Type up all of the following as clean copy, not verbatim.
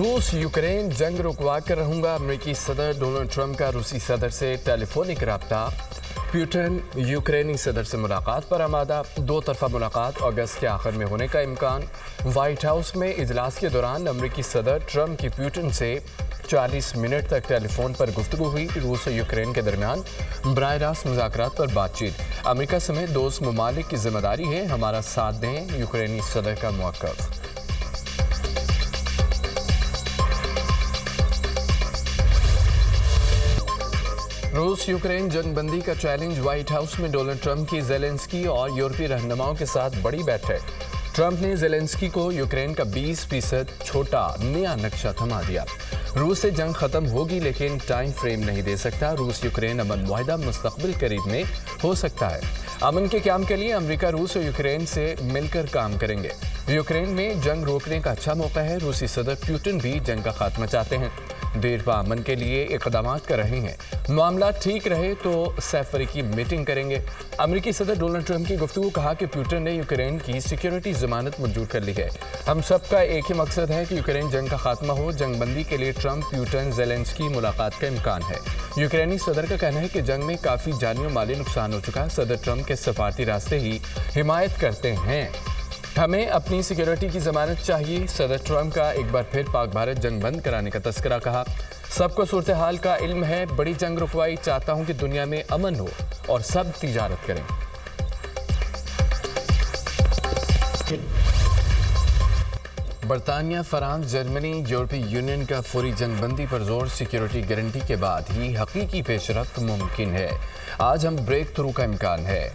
रूस यूक्रेन जंग रुकवा कर रहूंगा। अमेरिकी सदर डोनाल्ड ट्रंप का रूसी सदर से टेलीफोनिक रब्ता। पुतिन यूक्रेनी सदर से मुलाकात पर आमादा। दो तरफा मुलाकात अगस्त के आखिर में होने का इम्कान। व्हाइट हाउस में इजलास के दौरान अमेरिकी सदर ट्रंप की पुतिन से 40 मिनट तक टेलीफोन पर गुफ्तगू हुई। रूस और यूक्रेन के दरमियान बराह रास्त मुज़ाकरात पर बातचीत। अमेरिका समेत दोस्त ममालिक की जिम्मेदारी है हमारा साथ दें, यूक्रेनी सदर का मौक़िफ़। रूस यूक्रेन जंगबंदी का चैलेंज। व्हाइट हाउस में डोनाल्ड ट्रंप की ज़ेलेंस्की और यूरोपीय रहनुमाओं के साथ बड़ी बैठक। ट्रंप ने ज़ेलेंस्की को यूक्रेन का 20% छोटा नया नक्शा थमा दिया। रूस से जंग खत्म होगी लेकिन टाइम फ्रेम नहीं दे सकता। रूस यूक्रेन अमन मुआहदा मुस्तकबिल करीब में हो सकता है। अमन के क़याम के लिए अमेरिका रूस और यूक्रेन से मिलकर काम करेंगे। यूक्रेन में जंग रोकने का अच्छा मौका है। रूसी सदर पुतिन भी जंग का खात्मा चाहते हैं। देर पा अमन के लिए इक़दाम कर रहे हैं। मामला ठीक रहे तो सैफरी की मीटिंग करेंगे। अमेरिकी सदर डोनाल्ड ट्रंप की गुफ्तगू। कहा कि पुतिन ने यूक्रेन की सिक्योरिटी जमानत मंजूर कर ली है। हम सबका एक ही मकसद है कि यूक्रेन जंग का खात्मा हो। जंगबंदी के लिए ट्रंप पुतिन ज़ेलेंस्की मुलाकात का इम्कान है। यूक्रेनी सदर का कहना है कि जंग में काफ़ी जानी और माली नुकसान हो चुका है। सदर ट्रंप के सफारती रास्ते ही हिमायत करते हैं। हमें अपनी सिक्योरिटी की जमानत चाहिए। सदर ट्रंप का एक बार फिर पाक भारत जंग बंद कराने का तस्करा। कहा सबको सूरत हाल का इल्म है। बड़ी जंग रुकवाई चाहता हूं कि दुनिया में अमन हो और सब तिजारत करें। बरतानिया, फ्रांस, जर्मनी, यूरोपीय यूनियन का फौरी जंगबंदी पर जोर। सिक्योरिटी गारंटी के बाद ही हकीकी पेशरफ्त मुमकिन है। आज हम ब्रेक थ्रू का इम्कान है।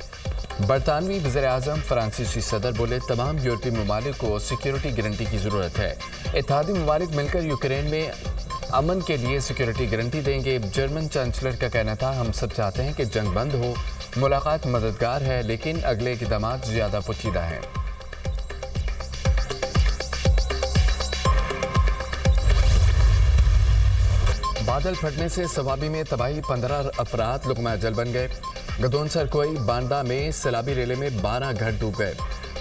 बरतानवी वज़ीर-ए-आज़म फ्रांसीसी सदर बोले तमाम यूरोपीय ममालिक को सिक्योरिटी गारंटी की ज़रूरत है। इत्तेहादी ममालिक मिलकर यूक्रेन में अमन के लिए सिक्योरिटी गारंटी देंगे। जर्मन चांसलर का कहना था हम सब चाहते हैं कि जंग बंद हो। मुलाकात मददगार है लेकिन अगले इक़दाम ज़्यादा पेचीदा हैं। बादल फटने से सवाबी में तबाही। 15 अफराद लुक़मा अजल बन गए। गदोन सरकोई बांदा में सैलाबी रेले में 12 घर डूब गए।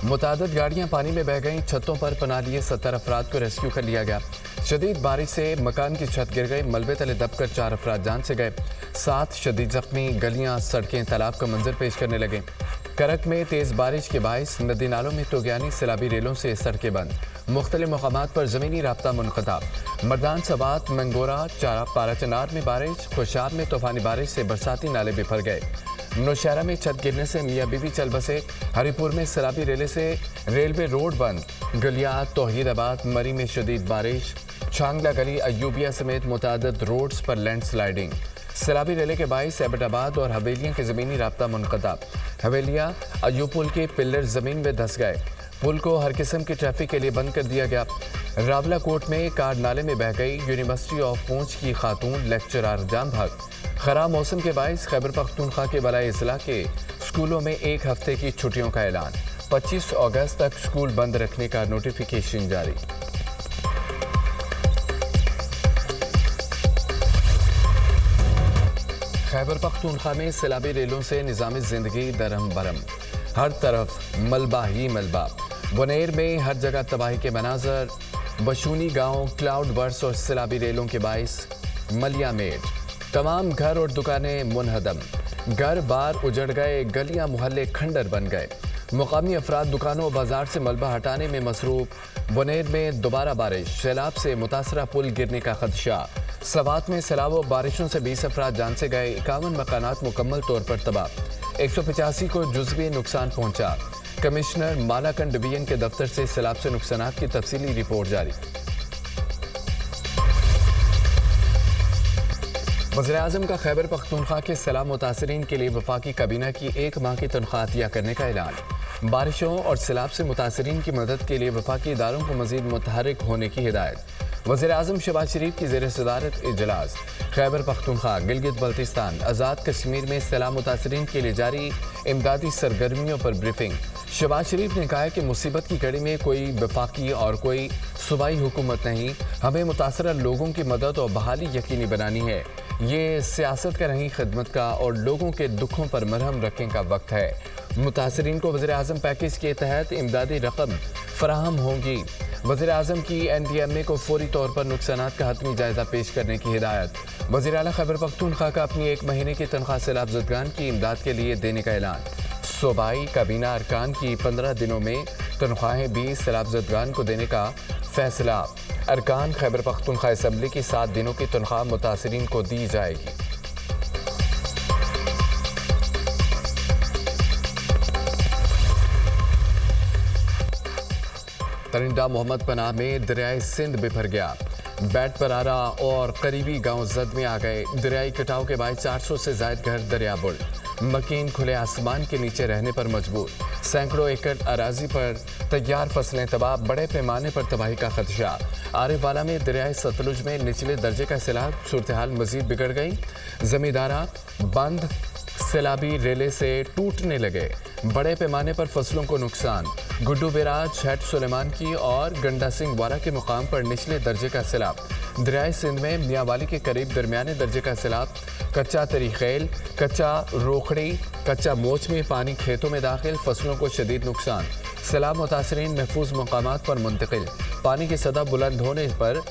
मुतादिद गाड़ियां पानी में बह गईं। छतों पर पनाह लिए 70 अफराद को रेस्क्यू कर लिया गया। शदीद बारिश से मकान की छत गिर गई। मलबे तले दबकर 4 अफराद जान से गए। 7 शदीद जख्मी। गलियां सड़कें तालाब का मंजर पेश करने लगे। करक में तेज़ बारिश के बाइस नदी नालों में तुग़यानी। सैलाबी रेलों से सड़कें बंद। मुख्तलिफ मकामात पर ज़मीनी राब्ता मुनक़ता। मर्दान सबात, मंगोरा, पाराचनार में बारिश। खुशाब में तूफ़ानी बारिश से बरसाती नाले बिफर गए। नौशहरा में छत गिरने से मियाँ बीवी चल बसे। हरीपुर में सैलाबी रेले से रेलवे रोड बंद। गलियात, तौहीदाबाद, मरी में शदीद बारिश। छांगला गली, अयूबिया समेत मुतादिद रोड्स पर लैंडस्लाइडिंग। सैलाबी रेले के बाइस एबटाबाद और हवेलियाँ के ज़मीनी राब्ता मुनक़ता। हवेलियाँ अयूब पुल के पिलर ज़मीन में धंस गए। पुल को हर किस्म की ट्रैफिक के लिए बंद कर दिया गया। रावला कोट में कार नाले में बह गई। यूनिवर्सिटी ऑफ पूंछ की खातून लेक्चरर जाम भाग। खराब मौसम के बाइस खैबर पख्तूनख्वा के बलाई अजला के स्कूलों में 1 हफ्ते की छुट्टियों का ऐलान। 25 अगस्त तक स्कूल बंद रखने का नोटिफिकेशन जारी। खैबर पख्तूनख्वा में सैलाबी रेलों से निज़ाम ज़िंदगी दरहम बरहम। हर तरफ मलबा ही मलबा। बुनेर में हर जगह तबाही के मनाजर। बशूनी गांव, क्लाउड बर्स और सैलाबी रेलों के बाइस मलिया मेट। तमाम घर और दुकानें मुनहदम। घर बार उजड़ गए। गलियां मोहल्ले खंडर बन गए। मुकामी अफराद दुकानों और बाजार से मलबा हटाने में मसरूफ। बुनेर में दोबारा बारिश। सैलाब से मुतासरा पुल गिरने का खदशा। सवात में सैलाब और बारिशों से 20 अफराद जान से गए। 51 मकानात मुकम्मल तौर पर तबाह। 185 को जुज़वी नुकसान पहुंचा। कमिश्नर मालाकंड डिवीजन के दफ्तर से सैलाब से नुकसानात की तफसीली रिपोर्ट जारी। वज़ीर-ए-आज़म का खैबर पख्तूनख्वा के सैलाब मुतासरीन के लिए वफाकी काबीना की 1 माह की तनख्वाह अतिया करने का ऐलान। बारिशों और सैलाब से मुतासरीन की मदद के लिए वफाकी इदारों को मज़ीद मुतहर्रिक होने की हिदायत। वज़ीर-ए-आज़म शहबाज शरीफ की ज़ेर सदारत इजलास। खैबर पख्तूनख्वा, गिलगित बल्तिस्तान, आज़ाद कश्मीर में सैलाब मुतासरीन के लिए जारी इमदादी सरगर्मियों पर ब्रीफिंग। शहबाज शरीफ ने कहा है कि मुसीबत की कड़ी में कोई वफाकी और कोई सूबाई हुकूमत नहीं। हमें मुतासरा लोगों की मदद और बहाली यकीनी बनानी है। ये सियासत का नहीं, खिदमत का और लोगों के दुखों पर मरहम रखने का वक्त है। मुतासरीन को वज़ीर-ए-आज़म पैकेज के तहत इमदादी रकम फराहम होंगी। वज़ीर आज़म की NDMA को फौरी तौर पर नुकसानात का हतमी जायजा पेश करने की हिदायत। वज़ीर आला खैबर पख्तूनख्वा का अपनी 1 महीने की तनख्वाह सैलाब ज़दगान की इमदाद के लिए देने का ऐलान। सूबाई काबीना अरकान की 15 दिनों में तनख्वाहें 20 सैलाब ज़दगान को देने का फैसला। अरकान खैबर पख्तूनख्वा असम्बली की 7 दिनों की तनख्वाह मुतासिरीन को दी जाएगी। तरिंडा मोहम्मद पनाह में दरियाए सिंध बिफर गया। बैट परारा और करीबी गांव जद में आ गए। दरियाई कटाव के बाद 400 से ज्यादा घर दरियाबुल। मकीन खुले आसमान के नीचे रहने पर मजबूर। सैकड़ों एकड़ अराजी पर तैयार फसलें तबाह। बड़े पैमाने पर तबाही का खदशा। आरिफवाला में दरियाए सतलुज में निचले दर्जे का सैलाब। सूरत हाल मजीद बिगड़ गई। जमींदारा बंद सैलाबी रेले से टूटने लगे। बड़े पैमाने पर फसलों को नुकसान। गुड्डू बेराज, हेड सुलेमान की और गंडा सिंह वारा के मुकाम पर निचले दर्जे का सैलाब। दरियाए सिंध में मियांवाली के करीब दरमियाने दर्जे का सैलाब। कच्चा तरीखेल, कच्चा रोखड़ी, कच्चा मोच में पानी खेतों में दाखिल। फसलों को शदीद नुकसान। सैलाब मुतासरीन महफूज मकामात पर मुंतकिल। पानी की सतह बुलंद होने पर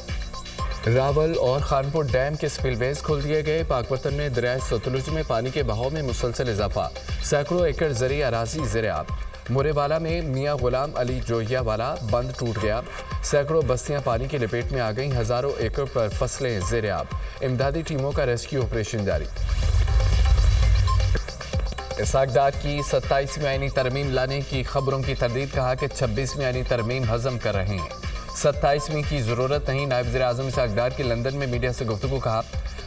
रावल और खानपुर डैम के स्पिलवेज खोल दिए गए। पाकपतन में दरियाए सतलुज में पानी के बहाव में मुसलसल इजाफा। सैकड़ों एकड़ ज़री अराजी ज़ेर-ए-आब। मुरेवाला में मियां गुलाम अली जोहिया वाला बंद टूट गया। सैकड़ों बस्तियां पानी की लपेट में आ गईं। हज़ारों एकड़ पर फसलें ज़ेर-ए-आब। इमदादी टीमों का रेस्क्यू ऑपरेशन जारी। इसाकडार की 27वीं आईनी तरमीम लाने की खबरों की तरदीद। कहा कि 26वीं आईनी तरमीम हजम कर रहे हैं। 27वीं की ज़रूरत नहीं। नायब वज़ीर-ए-आज़म इसाकडार की लंदन में मीडिया से गुफ्तगू। कहा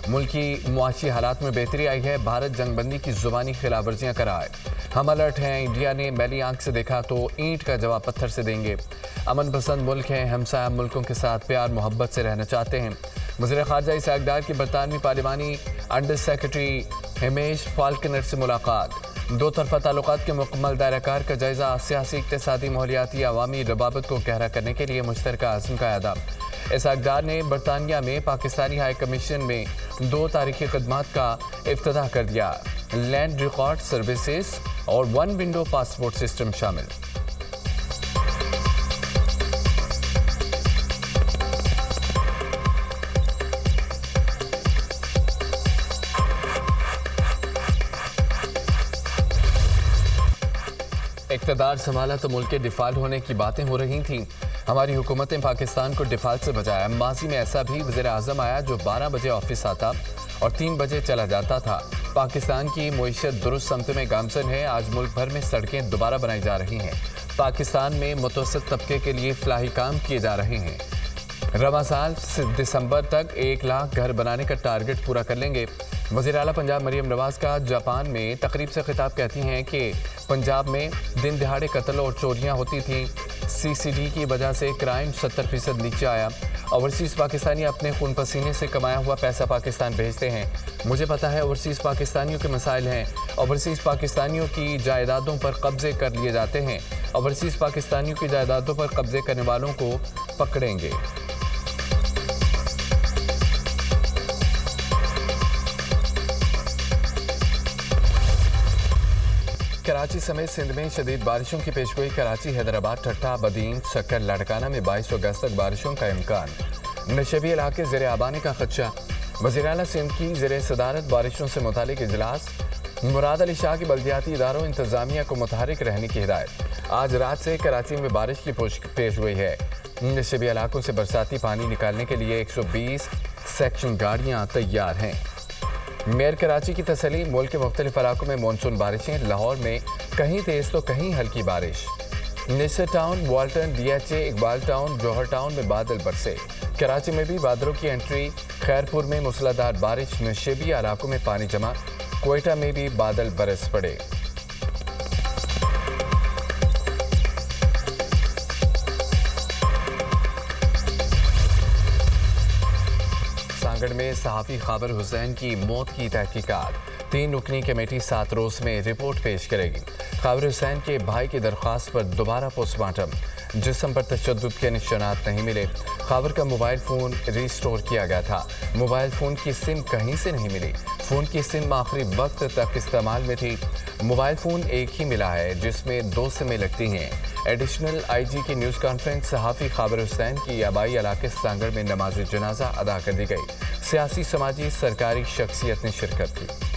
मुल्की मुआशी हालात में बेहतरी आई है। भारत जंगबंदी की ज़ुबानी खिलाफवर्जियाँ कराए। हम अलर्ट हैं। इंडिया ने मैली आंख से देखा तो ईंट का जवाब पत्थर से देंगे। अमन पसंद मुल्क हैं। हमसाया मुल्कों के साथ प्यार मोहब्बत से रहना चाहते हैं। वज़ीर ख़ारजा इसाकडार की बरतानवी पार्लिमानी अंडर सेक्रेटरी हिमेश फाल्कनर से मुलाकात। दो तरफा ताल्लुकात के मुकम्मल दायराकार का जायजा। सियासी, इक़्तिसादी, माहौलियाती, अवामी रबाबत को गहरा करने के लिए मुश्तरका अज़्म का अदा। इसाकडार ने बरतानिया में पाकिस्तानी हाई कमीशन में 2 तारीखी खदमात का इफ्तिताह कर दिया। लैंड रिकॉर्ड सर्विसेज और 1 विंडो पासपोर्ट सिस्टम शामिल। इक़्तिदार संभाला तो मुल्क के डिफ़ाल्ट होने की बातें हो रही थीं। हमारी हुकूमतें पाकिस्तान को डिफ़ाल्ट से बचाया। माजी में ऐसा भी वज़ीर आज़म आया जो 12 बजे ऑफिस आता और 3 बजे चला जाता था। पाकिस्तान की मईशत दुरुस्त समत में गामजन है। आज मुल्क भर में सड़कें दोबारा बनाई जा रही हैं। पाकिस्तान में मुतवस्सित तबके के लिए फलाही काम किए जा रहे हैं। रवा साल दिसंबर तक 1 लाख घर बनाने का टारगेट पूरा कर लेंगे। वज़ीर आला पंजाब मरियम नवाज का जापान में तकरीब से खिताब कहती हैं कि पंजाब में दिन दिहाड़े कत्ल और चोरियां होती थीं। CCD की वजह से क्राइम 70% नीचे आया। ओवरसीज़ पाकिस्तानी अपने खून पसीने से कमाया हुआ पैसा पाकिस्तान भेजते हैं। मुझे पता है ओवरसीज़ पाकिस्तानियों के मसाइल हैं। ओवरसीज़ पाकिस्तानियों की जायदादों पर कब्जे कर लिए जाते हैं। ओवरसीज़ पाकिस्तानियों की जायदादों पर कब्जे करने वालों को पकड़ेंगे। कराची समेत सिंध में शदीद बारिशों की पेशगोई। कराची, हैदराबाद, ठट्टा, बदीन, सक्कर, लाड़काना में 22 अगस्त तक बारिशों का इम्कान। नशेबी इलाके ज़ेर आबानी का खदशा। वज़ीर आला सिंध की ज़ेर सदारत बारिशों से मुतालिक इजलास। मुराद अली शाह की बल्दियाती इदारों इंतजामिया को मुतहरिक रहने की हिदायत। आज रात से कराची में बारिश की पेशगोई है। नशेबी इलाकों से बरसाती पानी निकालने के लिए 120 सेक्शन गाड़ियाँ तैयार हैं। मेयर कराची की तसली। मुल्क के मुख्तलिफ इलाकों में मानसून बारिशें। लाहौर में कहीं तेज़ तो कहीं हल्की बारिश। Nishtar town, Walton, DHA, Iqbal town, Johar town में बादल बरसे। कराची में भी बादलों की एंट्री। खैरपुर में मूसलाधार बारिश। नशेबी इलाकों में पानी जमा। क्वेटा में भी बादल बरस पड़े। सांगड़ में सहाफ़ी खाबर हुसैन की मौत की तहकीकात। 3 रुकनी कमेटी 7 रोज़ में रिपोर्ट पेश करेगी। खाबर हुसैन के भाई की दरख्वास्त पर दोबारा पोस्टमार्टम। जिस्म पर तशद्दुद के निशानात नहीं मिले। खाबर का मोबाइल फ़ोन रिस्टोर किया गया था। मोबाइल फ़ोन की सिम कहीं से नहीं मिली। फ़ोन की सिम आखिरी वक्त तक इस्तेमाल में थी। मोबाइल फ़ोन एक ही मिला है जिसमें 2 सिमें लगती हैं। एडिशनल आईजी की न्यूज़ कॉन्फ्रेंस सहाफ़ी खाबर हुसैन की आबाई इलाके सांगड़ में नमाज जनाजा अदा कर दी गई। सियासी, समाजी, सरकारी शख्सियत ने शिरकत की।